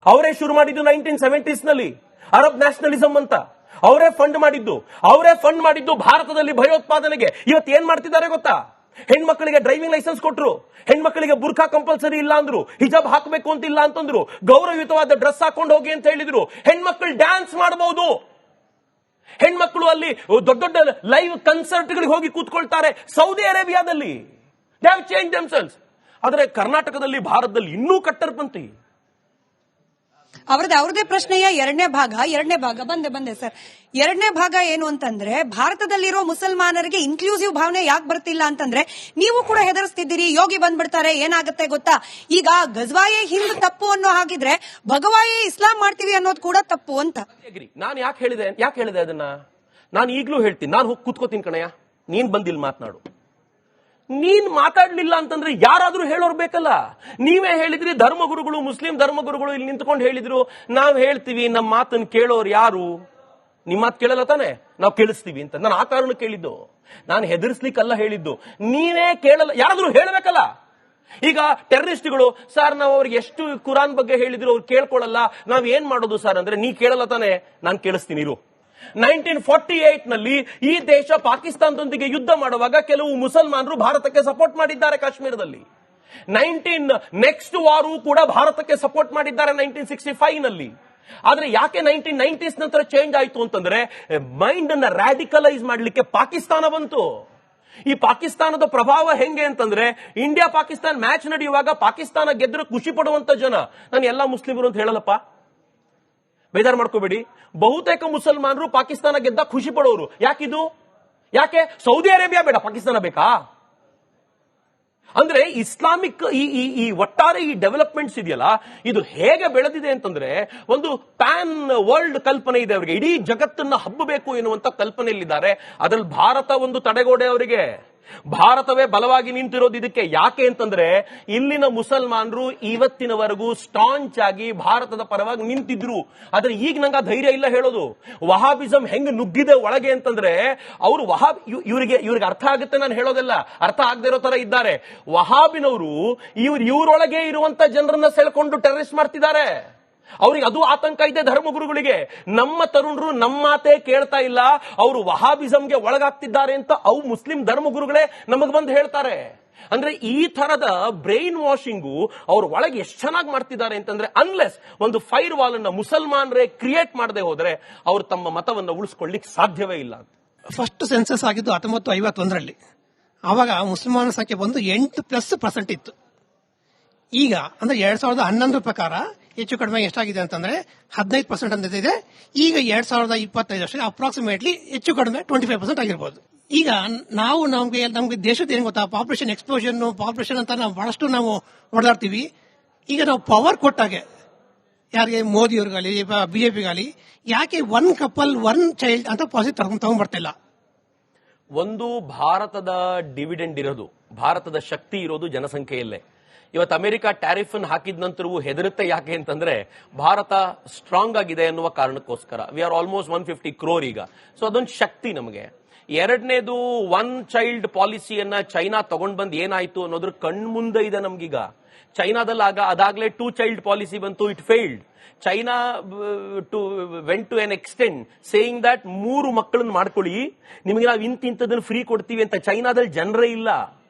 ಅವರೇ ಶುರು ಮಾಡಿದ್ದು 1970s ನಲ್ಲಿ ಅರಬ್ ನ್ಯಾಷನಲಿಸಂ ಅಂತ. ಅವರೇ ಫಂಡ್ ಮಾಡಿದ್ದು ಭಾರತದಲ್ಲಿ ಭಯೋತ್ಪಾದನೆಗೆ. ಇವತ್ತು ಏನ್ ಮಾಡ್ತಿದ್ದಾರೆ ಗೊತ್ತಾ? ಹೆಣ್ಮಕ್ಳಿಗೆ ಡ್ರೈವಿಂಗ್ ಲೈಸೆನ್ಸ್ ಕೊಟ್ರು, ಹೆಣ್ಮಕ್ಳಿಗೆ ಬುರ್ಖಾ ಕಂಪಲ್ಸರಿ ಇಲ್ಲ ಅಂದ್ರು, ಹಿಜಾಬ್ ಹಾಕಬೇಕು ಅಂತ ಇಲ್ಲ ಅಂತಂದ್ರು, ಗೌರವಯುತವಾದ ಡ್ರೆಸ್ ಹಾಕೊಂಡು ಹೋಗಿ ಅಂತ ಹೇಳಿದ್ರು. ಹೆಣ್ಮಕ್ಳು ಡ್ಯಾನ್ಸ್ ಮಾಡಬಹುದು, ಹೆಣ್ಮಕ್ಳು ಅಲ್ಲಿ ದೊಡ್ಡ ದೊಡ್ಡ ಲೈವ್ ಕನ್ಸರ್ಟ್ ಗಳಿಗೆ ಹೋಗಿ ಕೂತ್ಕೊಳ್ತಾರೆ ಸೌದಿ ಅರೇಬಿಯಾದಲ್ಲಿ. They have change themselves. ಆದರೆ ಕರ್ನಾಟಕದಲ್ಲಿ, ಭಾರತದಲ್ಲಿ ಇನ್ನೂ ಕಟ್ಟರ್ಪಂಥಿ. ಅವ್ರದೇ ಪ್ರಶ್ನೆಯ ಎರಡನೇ ಭಾಗ ಬಂದೆ ಸರ್. ಎರಡನೇ ಭಾಗ ಏನು ಅಂತಂದ್ರೆ, ಭಾರತದಲ್ಲಿರೋ ಮುಸಲ್ಮಾನರಿಗೆ ಇನ್ಕ್ಲೂಸಿವ್ ಭಾವನೆ ಯಾಕೆ ಬರ್ತಿಲ್ಲ ಅಂತಂದ್ರೆ, ನೀವು ಕೂಡ ಹೆದರಿಸ್ತಿದ್ದೀರಿ, ಯೋಗಿ ಬಂದ್ಬಿಡ್ತಾರೆ, ಏನಾಗುತ್ತೆ ಗೊತ್ತಾ, ಈಗ ಗಜ್ವಾಯೇ ಹಿಂದ್ ತಪ್ಪು ಅನ್ನೋ ಹಾಗಿದ್ರೆ ಭಗವಾಯೇ ಇಸ್ಲಾಂ ಮಾಡ್ತೀವಿ ಅನ್ನೋದು ಕೂಡ ತಪ್ಪು ಅಂತ. ನಾನು ಯಾಕೆ ಹೇಳಿದೆ ಅದನ್ನ ನಾನು ಈಗಲೂ ಹೇಳ್ತೀನಿ. ನಾನು ಹೋಗಿ ಕೂತ್ಕೋತೀನಿ ಕಣಯ್ಯ, ನೀನ್ ಬಂದಿಲ್ ಮಾತನಾಡು. ನೀನ್ ಮಾತಾಡ್ಲಿಲ್ಲ ಅಂತಂದ್ರೆ ಯಾರಾದ್ರೂ ಹೇಳೋರ್ ಬೇಕಲ್ಲ. ನೀವೇ ಹೇಳಿದ್ರಿ, ಧರ್ಮಗುರುಗಳು, ಮುಸ್ಲಿಂ ಧರ್ಮಗುರುಗಳು ಇಲ್ಲಿ ನಿಂತ್ಕೊಂಡು ಹೇಳಿದ್ರು, ನಾವ್ ಹೇಳ್ತೀವಿ, ನಮ್ಮ ಮಾತನ್ನು ಕೇಳೋರು ಯಾರು? ನಿಮ್ಮ ಮಾತು ಕೇಳಲ್ಲ ತಾನೆ, ನಾವು ಕೇಳಿಸ್ತೀವಿ ಅಂತ. ನಾನು ಆ ಕಾರಣ ಕೇಳಿದ್ದು, ನಾನು ಹೆದರ್ಸ್ಲಿಕ್ಕಲ್ಲ ಹೇಳಿದ್ದು. ನೀವೇ ಕೇಳಲ್ಲ, ಯಾರಾದ್ರೂ ಹೇಳಬೇಕಲ್ಲ. ಈಗ ಟೆರರಿಸ್ಟ್ಗಳು, ಸರ್ ನಾವು ಅವ್ರಿಗೆ ಎಷ್ಟು ಕುರಾನ್ ಬಗ್ಗೆ ಹೇಳಿದ್ರು ಅವ್ರು ಕೇಳ್ಕೊಳ್ಳಲ್ಲ, ನಾವ್ ಏನ್ ಮಾಡೋದು ಸರ್ ಅಂದ್ರೆ, ನೀ ಕೇಳಲ್ಲ ತಾನೆ, ನಾನು ಕೇಳಿಸ್ತೀನಿ ಇರು. 1948 ನಲ್ಲಿ ಈ ದೇಶ ಪಾಕಿಸ್ತಾನದೊಂದಿಗೆ ಯುದ್ಧ ಮಾಡುವಾಗ ಕೆಲವು ಮುಸಲ್ಮಾನರು ಭಾರತಕ್ಕೆ ಸಪೋರ್ಟ್ ಮಾಡಿದ್ದಾರೆ ಕಾಶ್ಮೀರದಲ್ಲಿ. ನೆಕ್ಸ್ಟ್ ವಾರು ಕೂಡ ಭಾರತಕ್ಕೆ ಸಪೋರ್ಟ್ ಮಾಡಿದ್ದಾರೆ 1965 ನಲ್ಲಿ. ಆದ್ರೆ ಯಾಕೆ 1990s ನಂತರ ಚೇಂಜ್ ಆಯ್ತು ಅಂತಂದ್ರೆ, ಮೈಂಡ್ ಅನ್ನ ರ್ಯಾಡಿಕಲೈಸ್ ಮಾಡ್ಲಿಕ್ಕೆ ಪಾಕಿಸ್ತಾನ ಬಂತು. ಈ ಪಾಕಿಸ್ತಾನದ ಪ್ರಭಾವ ಹೆಂಗೆ ಅಂತಂದ್ರೆ, ಇಂಡಿಯಾ ಪಾಕಿಸ್ತಾನ ಮ್ಯಾಚ್ ನಡೆಯುವಾಗ ಪಾಕಿಸ್ತಾನ ಗೆದ್ರೆ ಖುಷಿ ಪಡುವಂತ ಜನ, ನಾನು ಎಲ್ಲಾ ಮುಸ್ಲಿಮರು ಅಂತ ಹೇಳಲ್ಲಪ್ಪ, ಬೇಜಾರು ಮಾಡ್ಕೋಬೇಡಿ. ಬಹುತೇಕ ಮುಸಲ್ಮಾನರು ಪಾಕಿಸ್ತಾನ ಗೆದ್ದ ಖುಷಿ ಪಡೋರು. ಯಾಕೆ ಸೌದಿ ಅರೇಬಿಯಾ ಬೇಡ, ಪಾಕಿಸ್ತಾನ ಬೇಕಾ? ಅಂದ್ರೆ ಇಸ್ಲಾಮಿಕ್ ಈ ಒಟ್ಟಾರೆ ಈ ಡೆವಲಪ್ಮೆಂಟ್ಸ್ ಇದೆಯಲ್ಲ, ಇದು ಹೇಗೆ ಬೆಳೆದಿದೆ ಅಂತಂದ್ರೆ, ಒಂದು ಪ್ಯಾನ್ ವರ್ಲ್ಡ್ ಕಲ್ಪನೆ ಇದೆ ಅವರಿಗೆ. ಇಡೀ ಜಗತ್ತನ್ನ ಹಬ್ಬಬೇಕು ಎನ್ನುವಂತ ಕಲ್ಪನೆಯಲ್ಲಿದ್ದಾರೆ. ಅದರಲ್ಲಿ ಭಾರತ ಒಂದು ತಡೆಗೋಡೆ ಅವರಿಗೆ. ಭಾರತವೇ ಬಲವಾಗಿ ನಿಂತಿರೋದು ಇದಕ್ಕೆ. ಯಾಕೆ ಅಂತಂದ್ರೆ, ಇಲ್ಲಿನ ಮುಸಲ್ಮಾನರು ಇವತ್ತಿನವರೆಗೂ ಸ್ಟಾಂಚ್ ಆಗಿ ಭಾರತದ ಪರವಾಗಿ ನಿಂತಿದ್ರು. ಆದ್ರೆ ಈಗ ನಂಗೆ ಧೈರ್ಯ ಇಲ್ಲ ಹೇಳೋದು. ವಹಾಬಿಸಂ ಹೆಂಗ್ ನುಗ್ಗಿದೆ ಒಳಗೆ ಅಂತಂದ್ರೆ, ಅವರು ಇವ್ರಿಗೆ ಅರ್ಥ ಆಗುತ್ತೆ ನಾನು ಹೇಳೋದೆಲ್ಲ, ಅರ್ಥ ಆಗದೆ ಇರೋ ತರ ಇದ್ದಾರೆ. ವಹಾಬಿನವರು ಇವರೊಳಗೆ ಇರುವಂತ ಜನರನ್ನ ಸೆಳ್ಕೊಂಡು ಟೆರರಿಸ್ಟ್ ಮಾಡ್ತಿದ್ದಾರೆ. ಅವ್ರಿಗೆ ಅದು ಆತಂಕ ಇದೆ ಧರ್ಮಗುರುಗಳಿಗೆ. ನಮ್ಮ ತರುಣರು ನಮ್ಮ ಮಾತೇ ಕೇಳ್ತಾ ಇಲ್ಲ, ಅವರು ವಹಾಬಿಸಂಗೆ ಒಳಗಾಗ್ತಿದ್ದಾರೆ ಅಂತ ಅವು ಮುಸ್ಲಿಂ ಧರ್ಮಗುರುಗಳೇ ನಮಗ್ ಬಂದು ಹೇಳ್ತಾರೆ. ಅಂದ್ರೆ ಈ ತರದ ಬ್ರೈನ್ ವಾಷಿಂಗು ಅವ್ರ ಒಳಗೆ ಎಷ್ಟು ಚೆನ್ನಾಗಿ ಮಾಡ್ತಿದ್ದಾರೆ ಅಂತಂದ್ರೆ, ಅನ್ಲೆಸ್ ಒಂದು ಫೈರ್ ವಾಲ್ ಅನ್ನ ಮುಸಲ್ಮಾನರೇ ಕ್ರಿಯೇಟ್ ಮಾಡದೆ ಹೋದ್ರೆ ಅವರು ತಮ್ಮ ಮತವನ್ನ ಉಳಿಸ್ಕೊಳ್ಳಿಕ್ ಸಾಧ್ಯವೇ ಇಲ್ಲ. ಫಸ್ಟ್ ಸೆನ್ಸಸ್ ಆಗಿದ್ದು 1951ರಲ್ಲಿ. ಆವಾಗ ಮುಸಲ್ಮಾನ ಸಂಖ್ಯೆ ಬಂದು 8+% ಇತ್ತು. ಈಗ ಅಂದ್ರೆ 2011 ಪ್ರಕಾರ ಹೆಚ್ಚು ಕಡಿಮೆ ಎಷ್ಟಾಗಿದೆ ಅಂತಂದ್ರೆ 15% ಅಂತ ಇದೆ. ಈಗ 2025 ಅಪ್ರಾಕ್ಸಿಮೇಟ್ಲಿ ಹೆಚ್ಚು ಕಡಿಮೆ 25% ಆಗಿರ್ಬೋದು. ಈಗ ನಮ್ಗೆ ದೇಶದ ಏನ್ ಗೊತ್ತಾ, ಪಾಪ್ಯುಲೇಷನ್ ಎಕ್ಸ್ಪ್ಲೋಷನ್ ಅಂತ ನಾವು ಬಹಳಷ್ಟು ನಾವು ಹೊಡೆದಾಡ್ತೀವಿ. ಈಗ ನಾವು ಪವರ್ ಕೊಟ್ಟಾಗೆ ಯಾರಿಗೆ, ಮೋದಿಯವ್ರಿಗಾಲಿ ಬಿಜೆಪಿಗಾಲಿ, ಯಾಕೆ ಒನ್ ಕಪಲ್ ಒನ್ ಚೈಲ್ಡ್ ಅಂತ ಪಾಲಿಸಿ ತಗೊಂಡ್ಬರ್ತಿಲ್ಲ? ಒಂದು ಭಾರತದ ಡಿವಿಡೆಂಡ್ ಇರೋದು, ಭಾರತದ ಶಕ್ತಿ ಇರೋದು ಜನಸಂಖ್ಯೆಯಲ್ಲೇ. ಇವತ್ತು ಅಮೆರಿಕ ಟ್ಯಾರಿಫ್ ಅನ್ನು ಹಾಕಿದ ನಂತರವೂ ಹೆದರುತ್ತೆ. ಯಾಕೆ ಅಂತಂದ್ರೆ, ಭಾರತ ಸ್ಟ್ರಾಂಗ್ ಆಗಿದೆ ಅನ್ನುವ ಕಾರಣಕ್ಕೋಸ್ಕರ. ವಿ ಆರ್ ಆಲ್ಮೋಸ್ಟ್ 150 crore ಈಗ. ಸೊ ಅದೊಂದು ಶಕ್ತಿ ನಮಗೆ. ಎರಡನೇದು, ಒನ್ ಚೈಲ್ಡ್ ಪಾಲಿಸಿಯನ್ನ ಚೈನಾ ತಗೊಂಡ್ ಬಂದ್ ಏನಾಯ್ತು ಅನ್ನೋದ್ರ ಕಣ್ಮುಂದೆ ಇದೆ ನಮ್ಗೀಗ. ಚೈನಾದಲ್ಲಿ ಅದಾಗ್ಲೇ 2 child ಪಾಲಿಸಿ ಬಂತು, it failed. China went to an extent saying that 3 ಮಕ್ಕಳನ್ನ ಮಾಡ್ಕೊಳ್ಳಿ, ನಿಮಗೆ ನಾವು ಇಂಥದನ್ನು ಫ್ರೀ ಕೊಡ್ತೀವಿ ಅಂತ. ಚೈನಾದಲ್ಲಿ ಜನರೇ ಇಲ್ಲ.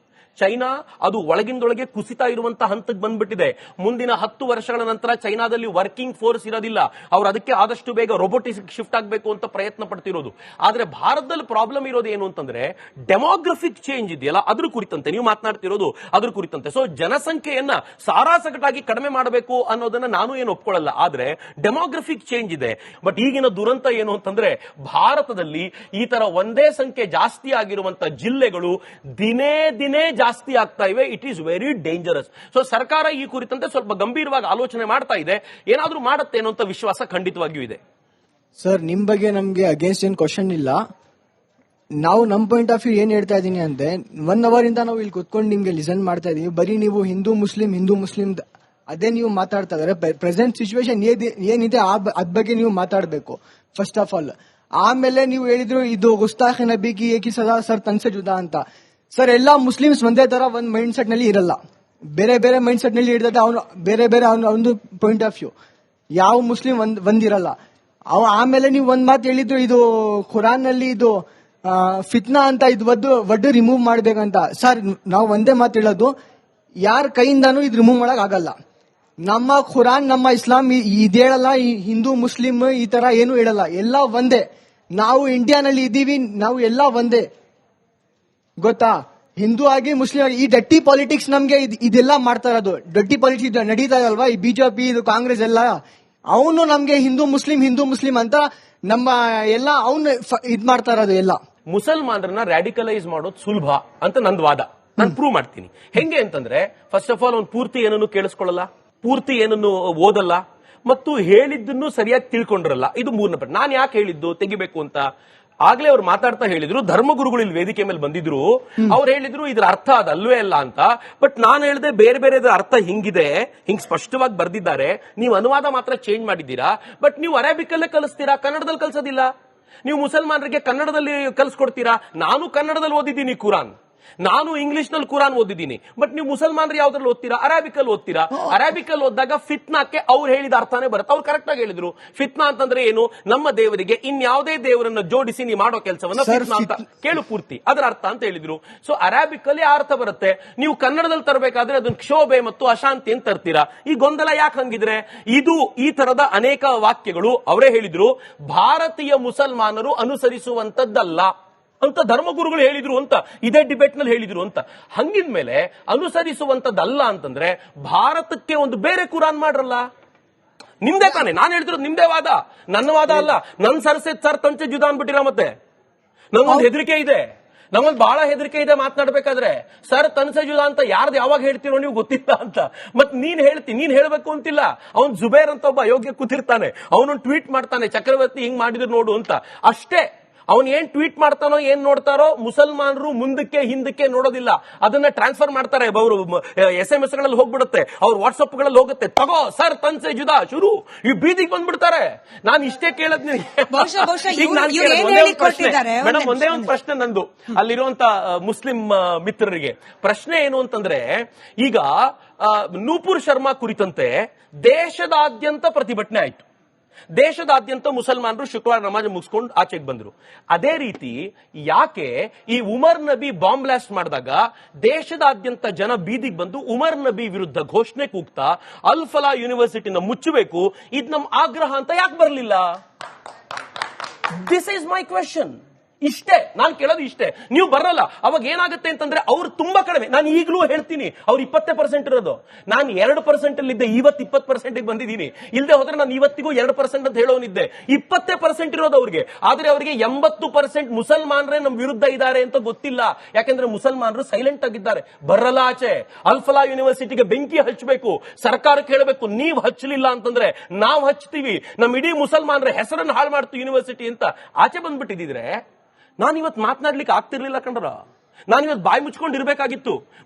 ಚೈನಾ ಅದು ಒಳಗಿಂದೊಳಗೆ ಕುಸಿತಾ ಇರುವಂತಹ ಹಂತಕ್ಕೆ ಬಂದ್ಬಿಟ್ಟಿದೆ. ಮುಂದಿನ 10 ವರ್ಷಗಳ ನಂತರ ಚೈನಾದಲ್ಲಿ ವರ್ಕಿಂಗ್ ಫೋರ್ಸ್ ಇರೋದಿಲ್ಲ. ಅವ್ರು ಅದಕ್ಕೆ ಆದಷ್ಟು ಬೇಗ ರೋಬೋಟಿಕ್ಸ್ ಶಿಫ್ಟ್ ಆಗಬೇಕು ಅಂತ ಪ್ರಯತ್ನ ಪಡ್ತಿರೋದು. ಆದ್ರೆ ಭಾರತದಲ್ಲಿ ಪ್ರಾಬ್ಲಮ್ ಇರೋದು ಏನು ಅಂತಂದ್ರೆ, ಡೆಮೋಗ್ರಫಿಕ್ ಚೇಂಜ್ ಇದೆಯಲ್ಲ, ಅದ್ರ ಕುರಿತಂತೆ ನೀವು ಮಾತನಾಡ್ತಿರೋದು, ಅದ್ರ ಕುರಿತಂತೆ. ಸೊ ಜನಸಂಖ್ಯೆಯನ್ನ ಸಾರಾಸಗಟಾಗಿ ಕಡಿಮೆ ಮಾಡಬೇಕು ಅನ್ನೋದನ್ನ ನಾನು ಏನು ಒಪ್ಕೊಳ್ಳಲ್ಲ. ಆದ್ರೆ ಡೆಮೋಗ್ರಫಿಕ್ ಚೇಂಜ್ ಇದೆ. ಬಟ್ ಈಗಿನ ದುರಂತ ಏನು ಅಂತಂದ್ರೆ, ಭಾರತದಲ್ಲಿ ಈ ತರ ಒಂದೇ ಸಂಖ್ಯೆ ಜಾಸ್ತಿ ಆಗಿರುವಂತ ಜಿಲ್ಲೆಗಳು ದಿನೇ ದಿನೇ ಜಾಸ್ತಿ ಆಗ್ತಾ ಇವೆ. It is very dangerous. So ಸರ್ಕಾರ ಈ ಕುರಿತಂತೆ ಸ್ವಲ್ಪ ಗಂಭೀರವಾಗಿ ಆಲೋಚನೆ ಮಾಡ್ತಾ ಇದೆ. ಏನಾದ್ರೂ ಮಾಡುತ್ತೆ ಅನ್ನೋ ವಿಶ್ವಾಸ ಖಂಡಿತವಾಗಿಯೂ ಇದೆ. ಸರ್, ನಿಮ್ ಬಗ್ಗೆ ನಮ್ಗೆ ಅಗೇನ್ಸ್ಟ್ ಏನ್ ಕ್ವಶನ್ ಇಲ್ಲ. ನಾವು ನಮ್ ಪಾಯಿಂಟ್ ಆಫ್ ವ್ಯೂ ಏನ್ ಹೇಳ್ತಾ ಇದೀನಿ ಅಂದ್ರೆ, 1 hour ಇಂದ ನಾವು ಇಲ್ಲಿ ಕುತ್ಕೊಂಡು ನಿಮ್ಗೆ ಲಿಸನ್ ಮಾಡ್ತಾ ಇದೀವಿ. ಬರೀ ನೀವು ಹಿಂದೂ ಮುಸ್ಲಿಂ ಅದೇ ನೀವು ಮಾತಾಡ್ತಾ ಇದಾರೆ. ಪ್ರೆಸೆಂಟ್ ಸಿಚುವೇಶನ್ ಏನಿದೆ ಅದ್ ಬಗ್ಗೆ ನೀವು ಮಾತಾಡಬೇಕು ಫಸ್ಟ್ ಆಫ್ ಆಲ್. ಆಮೇಲೆ ನೀವು ಹೇಳಿದ್ರು ಇದು ಗುಸ್ತಾಖ್ ನಬಿಗೆ ಏಕಿ ಸದಾ ಸರ್ ತನ್ಸೆ ಜುದಾ ಅಂತ. ಸರ್, ಎಲ್ಲಾ ಮುಸ್ಲಿಮ್ಸ್ ಒಂದೇ ತರ ಒಂದ್ ಮೈಂಡ್ ಸೆಟ್ ನಲ್ಲಿ ಇರಲ್ಲ. ಬೇರೆ ಬೇರೆ ಮೈಂಡ್ ಸೆಟ್ ನಲ್ಲಿ ಇರ್ತದೆ. ಬೇರೆ ಬೇರೆ ಒಂದು ಪಾಯಿಂಟ್ ಆಫ್ ವ್ಯೂ. ಯಾವ ಮುಸ್ಲಿಂ ಒಂದಿರಲ್ಲ. ಆಮೇಲೆ ನೀವು ಒಂದ್ ಮಾತು ಹೇಳಿದ್ರು, ಇದು ಖುರಾನ್ ನಲ್ಲಿ ಇದು ಫಿತ್ನಾ ಅಂತ ಇದು ಒಡ್ಡು ರಿಮೂವ್ ಮಾಡ್ಬೇಕಂತ. ಸರ್, ನಾವು ಒಂದೇ ಮಾತು ಹೇಳೋದು, ಯಾರ ಕೈಯಿಂದಾನು ಇದು ರಿಮೂವ್ ಮಾಡಕ್ ಆಗಲ್ಲ. ನಮ್ಮ ಖುರಾನ್, ನಮ್ಮ ಇಸ್ಲಾಂ ಇದೇಳಲ್ಲ, ಈ ಹಿಂದೂ ಮುಸ್ಲಿಂ ಈ ತರ ಏನು ಹೇಳಲ್ಲ, ಎಲ್ಲ ಒಂದೇ. ನಾವು ಇಂಡಿಯಾನಲ್ಲಿ ಇದ್ದೀವಿ, ನಾವು ಎಲ್ಲ ಒಂದೇ, ಗೊತ್ತಾ? ಹಿಂದೂ ಆಗಿ ಮುಸ್ಲಿಂ ಆಗಿ ಈ ಡಟ್ಟಿ ಪಾಲಿಟಿಕ್ಸ್ ನಮ್ಗೆ ಇದೆಲ್ಲ ಮಾಡ್ತಾ ಇರೋದು. ಡಟ್ಟಿ ಪಾಲಿಟಿಕ್ಸ್ ನಡೀತಾ ಇದಲ್ವಾ, ಈ ಬಿಜೆಪಿ ಇದು ಕಾಂಗ್ರೆಸ್ ಎಲ್ಲ, ಅವನು ನಮ್ಗೆ ಹಿಂದೂ ಮುಸ್ಲಿಂ ಅಂತ ನಮ್ಮ ಎಲ್ಲ ಅವನು ಇದ್ ಮಾಡ್ತಾ ಇರೋದು ಎಲ್ಲ. ಮುಸಲ್ಮಾನರನ್ನ ರ್ಯಾಡಿಕಲೈಸ್ ಮಾಡೋದು ಸುಲಭ ಅಂತ ನಂದು ವಾದ. ನಾನು ಪ್ರೂವ್ ಮಾಡ್ತೀನಿ. ಹೆಂಗೆ ಅಂತಂದ್ರೆ, ಫಸ್ಟ್ ಆಫ್ ಆಲ್ ಅವ್ನು ಪೂರ್ತಿ ಏನನ್ನು ಕೇಳಿಸ್ಕೊಳ್ಳಲ್ಲ, ಪೂರ್ತಿ ಏನನ್ನು ಓದಲ್ಲ, ಮತ್ತು ಹೇಳಿದ್ದನ್ನು ಸರಿಯಾಗಿ ತಿಳ್ಕೊಂಡಿರಲ್ಲ. ಇದು ಮೂರನೇ ಪಟ್ಟ. ನಾನು ಯಾಕೆ ಹೇಳಿದ್ದು ತೆಗಿಬೇಕು ಅಂತ ಆಗ್ಲೇ ಅವ್ರು ಮಾತಾಡ್ತಾ ಹೇಳಿದ್ರು. ಧರ್ಮಗುರುಗಳು ಇಲ್ಲಿ ವೇದಿಕೆ ಮೇಲೆ ಬಂದಿದ್ರು, ಅವ್ರು ಹೇಳಿದ್ರು ಇದ್ರ ಅರ್ಥ ಅದಲ್ವೇ ಅಲ್ಲ ಅಂತ. ಬಟ್ ನಾನು ಹೇಳಿದೆ ಬೇರೆ ಬೇರೆ ಅರ್ಥ ಹಿಂಗಿದೆ, ಹಿಂಗ್ ಸ್ಪಷ್ಟವಾಗಿ ಬರ್ದಿದ್ದಾರೆ, ನೀವು ಅನುವಾದ ಮಾತ್ರ ಚೇಂಜ್ ಮಾಡಿದ್ದೀರಾ. ಬಟ್ ನೀವು ಅರೇಬಿಕ್ ಅಲ್ಲೇ ಕಲಿಸ್ತೀರಾ, ಕನ್ನಡದಲ್ಲಿ ಕಲ್ಸೋದಿಲ್ಲ. ನೀವು ಮುಸಲ್ಮಾನರಿಗೆ ಕನ್ನಡದಲ್ಲಿ ಕಲಿಸ್ಕೊಡ್ತೀರಾ. ನಾನು ಕನ್ನಡದಲ್ಲಿ ಓದಿದ್ದೀನಿ ಕುರಾನ್, ನಾನು ಇಂಗ್ಲಿಷ್ ನಲ್ಲಿ ಕುರಾನ್ ಓದಿದ್ದೀನಿ. ಬಟ್ ನೀವು ಮುಸಲ್ಮಾನರು ಯಾವ್ದ್ರಲ್ಲಿ ಓದ್ತೀರಾ? ಅರಾಬಿಕ್ ಅಲ್ಲಿ ಓದ್ತೀರಾ. ಅರಾಬಿಕ್ ಅಲ್ಲಿ ಓದಿದಾಗ ಫಿತ್ನಾಕ್ಕೆ ಅವ್ರು ಹೇಳಿದ ಅರ್ಥನೇ ಬರುತ್ತೆ. ಅವ್ರು ಕರೆಕ್ಟ್ ಆಗಿ ಹೇಳಿದ್ರು. ಫಿತ್ನಾ ಅಂತಂದ್ರೆ ಏನು? ನಮ್ಮ ದೇವರಿಗೆ ಇನ್ಯಾವುದೇ ದೇವರನ್ನ ಜೋಡಿಸಿ ನೀವು ಮಾಡೋ ಕೆಲಸವನ್ನ ಫಿತ್ನಾ ಅಂತ ಕೇಳು ಪೂರ್ತಿ ಅದರ ಅರ್ಥ ಅಂತ ಹೇಳಿದ್ರು. ಸೊ ಅರಾಬಿಕ್ ಅಲ್ಲಿ ಆ ಅರ್ಥ ಬರುತ್ತೆ. ನೀವು ಕನ್ನಡದಲ್ಲಿ ತರಬೇಕಾದ್ರೆ ಅದನ್ನ ಕ್ಷೋಭೆ ಮತ್ತು ಅಶಾಂತಿ ಅಂತ ತರ್ತೀರಾ. ಈ ಗೊಂದಲ ಯಾಕೆ ಹಂಗಿದ್ರೆ? ಇದು ಈ ತರದ ಅನೇಕ ವಾಕ್ಯಗಳು ಅವರೇ ಹೇಳಿದ್ರು, ಭಾರತೀಯ ಮುಸಲ್ಮಾನರು ಅನುಸರಿಸುವಂತದ್ದಲ್ಲ ಅಂತ ಧರ್ಮಗುರುಗಳು ಹೇಳಿದ್ರು ಅಂತ, ಇದೇ ಡಿಬೇಟ್ ನಲ್ಲಿ ಹೇಳಿದ್ರು ಅಂತ. ಹಂಗಿದ್ಮೇಲೆ ಅನುಸರಿಸುವಂತದ್ದಲ್ಲ ಅಂತಂದ್ರೆ ಭಾರತಕ್ಕೆ ಒಂದು ಬೇರೆ ಕುರಾನ್ ಮಾಡ್ರಲ್ಲ. ನಿಮ್ದೇ ತಾನೆ, ನಾನು ಹೇಳ್ತಿರೋದು ನಿಮ್ದೇ ವಾದ, ನನ್ನ ವಾದ ಅಲ್ಲ. ನನ್ ಸರ್ ತಂಚೆ ಜುದಾ ಅನ್ಬಿಟ್ಟಿರ. ಮತ್ತೆ ನಂಗೊಂದು ಹೆದರಿಕೆ ಇದೆ, ನಮ್ಮಲ್ಲಿ ಬಹಳ ಹೆದರಿಕೆ ಇದೆ ಮಾತನಾಡ್ಬೇಕಾದ್ರೆ. ಸರ್ ತನ್ಸೆ ಜುದಾ ಅಂತ ಯಾರ್ದು ಯಾವಾಗ ಹೇಳ್ತಿರೋ ನೀವು ಗೊತ್ತಿಲ್ಲ ಅಂತ. ಮತ್ ನೀನ್ ಹೇಳ್ಬೇಕು ಅಂತಿಲ್ಲ. ಅವ್ನ್ ಜುಬೇರ್ ಅಂತ ಒಬ್ಬ ಯೋಗ್ಯ ಕೂತಿರ್ತಾನೆ, ಅವನೊಂದು ಟ್ವೀಟ್ ಮಾಡ್ತಾನೆ, ಚಕ್ರವರ್ತಿ ಹಿಂಗ್ ಮಾಡಿದ್ರು ನೋಡು ಅಂತ. ಅಷ್ಟೇ. ಅವನ್ ಏನ್ ಟ್ವೀಟ್ ಮಾಡ್ತಾನೋ ಏನ್ ನೋಡ್ತಾರೋ ಮುಸಲ್ಮಾನರು ಮುಂದಕ್ಕೆ ಹಿಂದಕ್ಕೆ ನೋಡೋದಿಲ್ಲ, ಅದನ್ನ ಟ್ರಾನ್ಸ್ಫರ್ ಮಾಡ್ತಾರೆ. ಅವರು SMS ಗಳಲ್ಲಿ ಹೋಗ್ಬಿಡುತ್ತೆ, ಅವ್ರ ವಾಟ್ಸ್ಆಪ್ ಗಳಲ್ಲಿ ಹೋಗುತ್ತೆ, ತಗೋ ಸರ್ ತನ್ಸೆ ಜುದಾ ಶುರು, ಈ ಬೀದಿಗೆ ಬಂದ್ಬಿಡ್ತಾರೆ. ನಾನು ಇಷ್ಟೇ ಕೇಳದ್ ಮೇಡಮ್, ಒಂದೇ ಒಂದು ಪ್ರಶ್ನೆ ನಂದು ಅಲ್ಲಿರುವಂತ ಮುಸ್ಲಿಂ ಮಿತ್ರರಿಗೆ. ಪ್ರಶ್ನೆ ಏನು ಅಂತಂದ್ರೆ, ಈಗ ನೂಪುರ್ ಶರ್ಮಾ ಕುರಿತಂತೆ ದೇಶದಾದ್ಯಂತ ಪ್ರತಿಭಟನೆ ಆಯ್ತು. ದೇಶದಾದ್ಯಂತ ಮುಸಲ್ಮಾನರು ಶುಕ್ರವಾರ ನಮಾಜ್ ಮುಗಿಸ್ಕೊಂಡು ಆಚೆಗೆ ಬಂದ್ರು. ಅದೇ ರೀತಿ ಯಾಕೆ ಈ ಉಮರ್ ನಬಿ ಬಾಂಬ್ ಬ್ಲಾಸ್ಟ್ ಮಾಡಿದಾಗ ದೇಶದಾದ್ಯಂತ ಜನ ಬೀದಿಗೆ ಬಂದು ಉಮರ್ ನಬಿ ವಿರುದ್ಧ ಘೋಷಣೆ ಕೂಗ್ತಾ ಅಲ್ ಫಲಾ ಯೂನಿವರ್ಸಿಟಿನ ಮುಚ್ಚಬೇಕು, ಇದು ನಮ್ಮ ಆಗ್ರಹ ಅಂತ ಯಾಕೆ ಬರಲಿಲ್ಲ? This is my question. ಇಷ್ಟೇ ನಾನು ಕೇಳೋದು, ಇಷ್ಟೇ. ನೀವು ಬರಲ್ಲ. ಅವಾಗ ಏನಾಗುತ್ತೆ ಅಂತಂದ್ರೆ ಅವ್ರು ತುಂಬಾ ಕಡಿಮೆ. ನಾನು ಈಗಲೂ ಹೇಳ್ತೀನಿ, ಅವ್ರು 20% ಇರೋದು. ನಾನು 2% ಅಲ್ಲಿದ್ದೆ, ಇವತ್ತು 20% ಬಂದಿದ್ದೀನಿ. ಇಲ್ಲದೆ ಹೋದ್ರೆ ನಾನು ಇವತ್ತಿಗೂ 2% ಅಂತ ಹೇಳೋನಿದ್ದೆ. 20% ಇರೋದು ಅವ್ರಿಗೆ. ಆದ್ರೆ ಅವರಿಗೆ 80% ಮುಸಲ್ಮಾನರೇ ನಮ್ಮ ವಿರುದ್ಧ ಇದ್ದಾರೆ ಅಂತ ಗೊತ್ತಿಲ್ಲ. ಯಾಕಂದ್ರೆ ಮುಸಲ್ಮಾನರು ಸೈಲೆಂಟ್ ಆಗಿದ್ದಾರೆ, ಬರಲ್ಲ ಆಚೆ. ಅಲ್ಫಲಾ ಯೂನಿವರ್ಸಿಟಿಗೆ ಬೆಂಕಿ ಹಚ್ಚಬೇಕು, ಸರ್ಕಾರಕ್ಕೆ ಹೇಳಬೇಕು, ನೀವು ಹಚ್ಚಲಿಲ್ಲ ಅಂತಂದ್ರೆ ನಾವು ಹಚ್ತೀವಿ, ನಮ್ಮ ಇಡೀ ಮುಸಲ್ಮಾನರ ಹೆಸರನ್ನು ಹಾಳು ಮಾಡ್ತೀವಿ ಯೂನಿವರ್ಸಿಟಿ ಅಂತ ಆಚೆ ಬಂದ್ಬಿಟ್ಟಿದ್ರೆ ನಾನಿವತ್ತು ಮಾತನಾಡ್ಲಿಕ್ಕೆ ಆಗ್ತಿರ್ಲಿಲ್ಲ ಕಣ್ರ. ನಾನಿವತ್ತು ಬಾಯಿ ಮುಚ್ಕೊಂಡಿರ್ಬೇಕಾಗಿತ್ತು.